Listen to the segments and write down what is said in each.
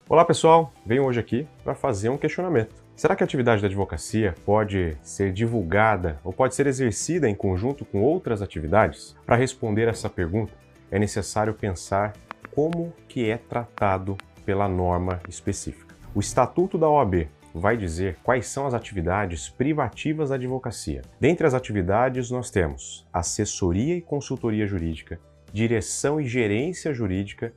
Olá pessoal, venho hoje aqui para fazer um questionamento. Será que a atividade da advocacia pode ser divulgada ou pode ser exercida em conjunto com outras atividades? Para responder essa pergunta, é necessário pensar como que é tratado pela norma específica. O Estatuto da OAB vai dizer quais são as atividades privativas da advocacia. Dentre as atividades nós temos assessoria e consultoria jurídica, direção e gerência jurídica,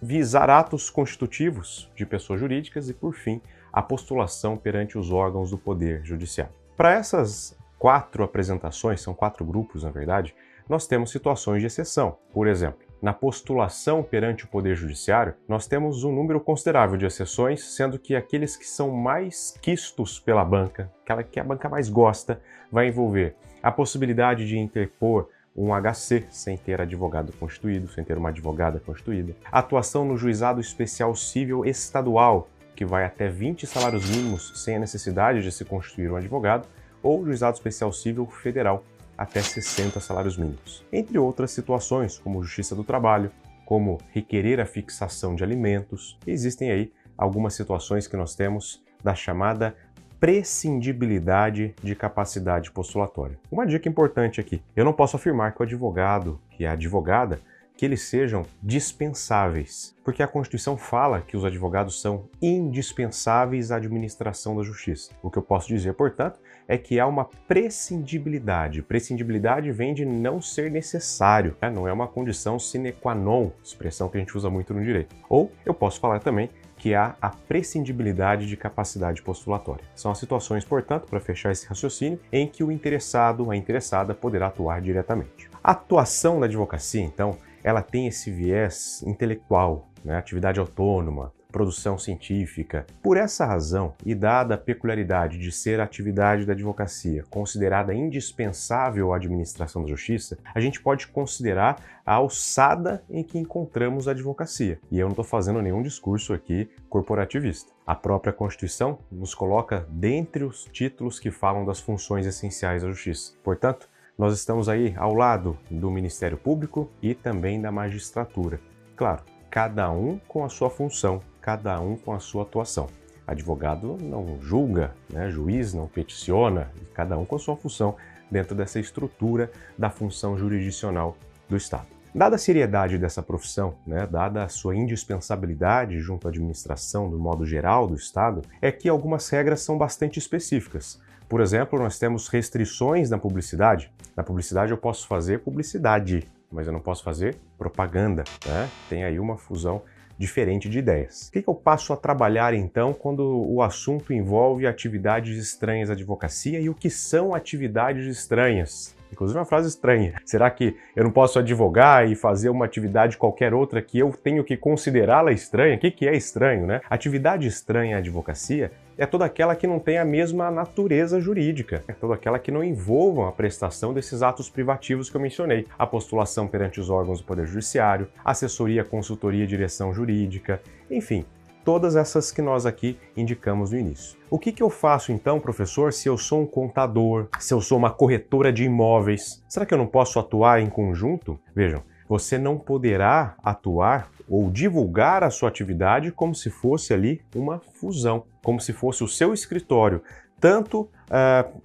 visar atos constitutivos de pessoas jurídicas e, por fim, a postulação perante os órgãos do Poder Judiciário. Para essas 4 apresentações, são 4 grupos, na verdade, nós temos situações de exceção. Por exemplo, na postulação perante o Poder Judiciário, nós temos um número considerável de exceções, sendo que aqueles que são mais quistos pela banca, aquela que a banca mais gosta, vai envolver a possibilidade de interpor um HC sem ter advogado constituído, sem ter uma advogada constituída. Atuação no Juizado Especial Cível Estadual, que vai até 20 salários mínimos sem a necessidade de se constituir um advogado, ou Juizado Especial Cível Federal, até 60 salários mínimos. Entre outras situações, como Justiça do Trabalho, como requerer a fixação de alimentos. Existem aí algumas situações que nós temos da chamada prescindibilidade de capacidade postulatória. Uma dica importante aqui: eu não posso afirmar que o advogado e a advogada que eles sejam dispensáveis, porque a Constituição fala que os advogados são indispensáveis à administração da justiça. O que eu posso dizer, portanto, é que há uma prescindibilidade. Prescindibilidade vem de não ser necessário, né? Não é uma condição sine qua non, expressão que a gente usa muito no direito. Ou eu posso falar também que há a prescindibilidade de capacidade postulatória. São as situações, portanto, para fechar esse raciocínio, em que o interessado, a interessada, poderá atuar diretamente. A atuação da advocacia, então, ela tem esse viés intelectual, né? Atividade autônoma, produção científica. Por essa razão, e dada a peculiaridade de ser a atividade da advocacia considerada indispensável à administração da justiça, a gente pode considerar a alçada em que encontramos a advocacia. E eu não estou fazendo nenhum discurso aqui corporativista. A própria Constituição nos coloca dentre os títulos que falam das funções essenciais da justiça. Portanto, nós estamos aí ao lado do Ministério Público e também da magistratura. Claro, cada um com a sua função, cada um com a sua atuação. Advogado não julga, né? Juiz não peticiona, cada um com a sua função dentro dessa estrutura da função jurisdicional do Estado. Dada a seriedade dessa profissão, né? Dada a sua indispensabilidade junto à administração do modo geral do Estado, é que algumas regras são bastante específicas. Por exemplo, nós temos restrições na publicidade. Na publicidade eu posso fazer publicidade, mas eu não posso fazer propaganda, né? Tem aí uma fusão diferente de ideias. O que eu passo a trabalhar então quando o assunto envolve atividades estranhas à advocacia e o que são atividades estranhas? Inclusive uma frase estranha. Será que eu não posso advogar e fazer uma atividade qualquer outra que eu tenho que considerá-la estranha? O que é estranho, né? Atividade estranha à advocacia é toda aquela que não tem a mesma natureza jurídica, é toda aquela que não envolvam a prestação desses atos privativos que eu mencionei, a postulação perante os órgãos do Poder Judiciário, assessoria, consultoria e direção jurídica, enfim, todas essas que nós aqui indicamos no início. O que eu faço então, professor, se eu sou um contador, se eu sou uma corretora de imóveis? Será que eu não posso atuar em conjunto? Vejam, você não poderá atuar ou divulgar a sua atividade como se fosse ali uma fusão, como se fosse o seu escritório, tanto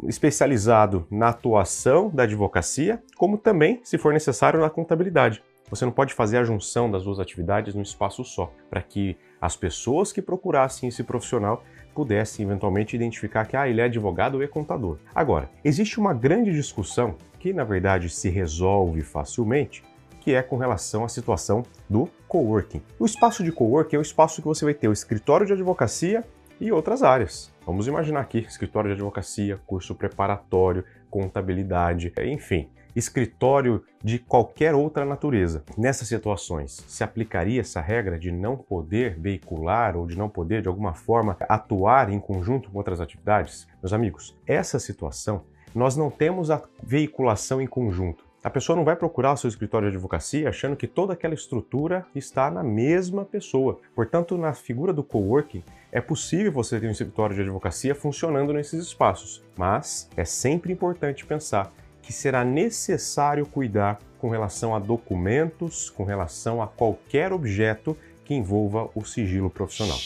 especializado na atuação da advocacia, como também, se for necessário, na contabilidade. Você não pode fazer a junção das duas atividades num espaço só, para que as pessoas que procurassem esse profissional pudessem eventualmente identificar que ele é advogado ou é contador. Agora, existe uma grande discussão que, na verdade, se resolve facilmente, que é com relação à situação do coworking. O espaço de coworking é o espaço que você vai ter o escritório de advocacia e outras áreas. Vamos imaginar aqui, escritório de advocacia, curso preparatório, contabilidade, enfim, escritório de qualquer outra natureza. Nessas situações, se aplicaria essa regra de não poder veicular ou de não poder, de alguma forma, atuar em conjunto com outras atividades? Meus amigos, essa situação, nós não temos a veiculação em conjunto. A pessoa não vai procurar o seu escritório de advocacia achando que toda aquela estrutura está na mesma pessoa. Portanto, na figura do coworking, é possível você ter um escritório de advocacia funcionando nesses espaços, mas é sempre importante pensar que será necessário cuidar com relação a documentos, com relação a qualquer objeto que envolva o sigilo profissional.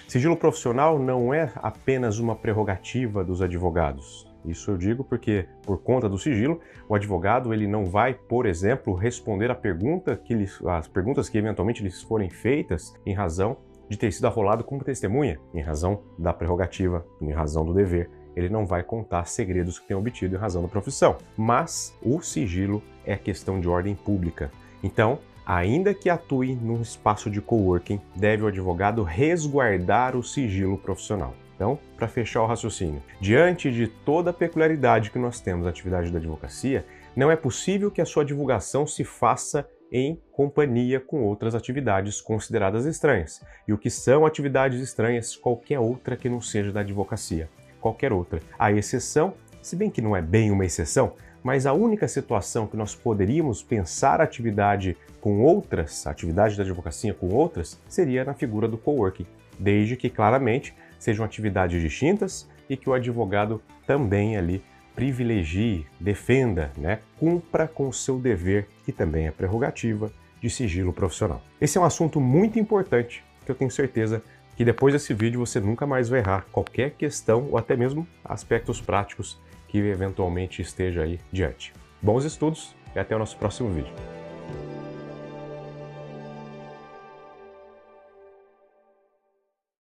Sigilo profissional não é apenas uma prerrogativa dos advogados. Isso eu digo porque, por conta do sigilo, o advogado ele não vai, por exemplo, responder as perguntas que eventualmente lhes forem feitas em razão de ter sido arrolado como testemunha, em razão da prerrogativa, em razão do dever. Ele não vai contar segredos que tem obtido em razão da profissão. Mas o sigilo é questão de ordem pública. Então, ainda que atue num espaço de coworking, deve o advogado resguardar o sigilo profissional. Então, para fechar o raciocínio, diante de toda a peculiaridade que nós temos na atividade da advocacia, não é possível que a sua divulgação se faça em companhia com outras atividades consideradas estranhas. E o que são atividades estranhas? Qualquer outra que não seja da advocacia. Qualquer outra. A exceção, se bem que não é bem uma exceção, mas a única situação que nós poderíamos pensar a atividade da advocacia com outras, seria na figura do coworking, desde que claramente sejam atividades distintas e que o advogado também ali privilegie, defenda, cumpra com o seu dever, que também é prerrogativa de sigilo profissional. Esse é um assunto muito importante, que eu tenho certeza que depois desse vídeo você nunca mais vai errar qualquer questão ou até mesmo aspectos práticos que eventualmente esteja aí diante. Bons estudos e até o nosso próximo vídeo.